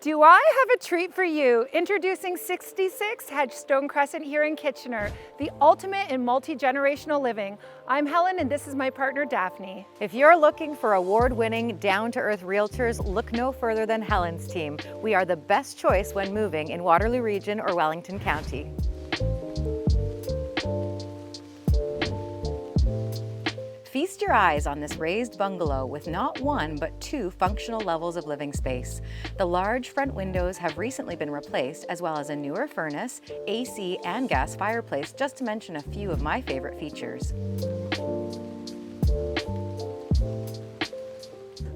Do I have a treat for you? Introducing 66 Hedgestone Crescent here in Kitchener, the ultimate in multi-generational living. I'm Helen and this is my partner Daphne. If you're looking for award-winning, down-to-earth realtors, look no further than Helen's team. We are the best choice when moving in Waterloo Region or Wellington County. Feast your eyes on this raised bungalow with not one, but two functional levels of living space. The large front windows have recently been replaced, as well as a newer furnace, AC, and gas fireplace, just to mention a few of my favorite features.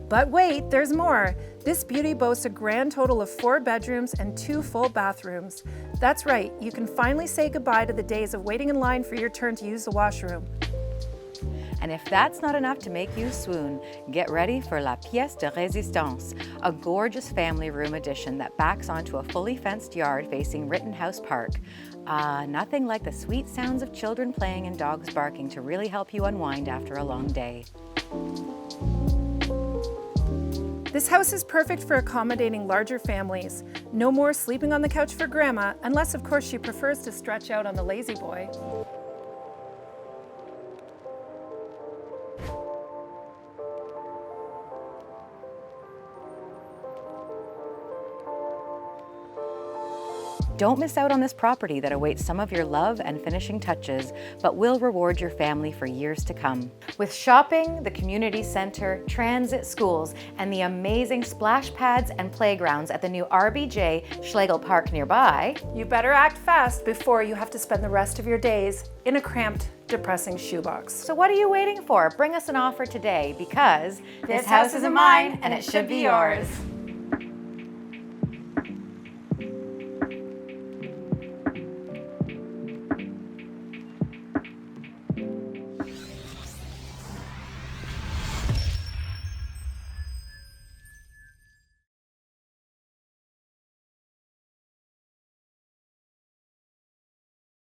But wait, there's more. This beauty boasts a grand total of 4 bedrooms and 2 full bathrooms. That's right, you can finally say goodbye to the days of waiting in line for your turn to use the washroom. And if that's not enough to make you swoon, get ready for la pièce de résistance, a gorgeous family room addition that backs onto a fully fenced yard facing Rittenhouse Park. Nothing like the sweet sounds of children playing and dogs barking to really help you unwind after a long day. This house is perfect for accommodating larger families. No more sleeping on the couch for grandma, unless of course she prefers to stretch out on the lazy boy. Don't miss out on this property that awaits some of your love and finishing touches, but will reward your family for years to come. With shopping, the community center, transit, schools, and the amazing splash pads and playgrounds at the new RBJ Schlegel Park nearby, You better act fast before you have to spend the rest of your days in a cramped, depressing shoebox. so what are you waiting for? Bring us an offer today, because this house isn't mine and it should be yours.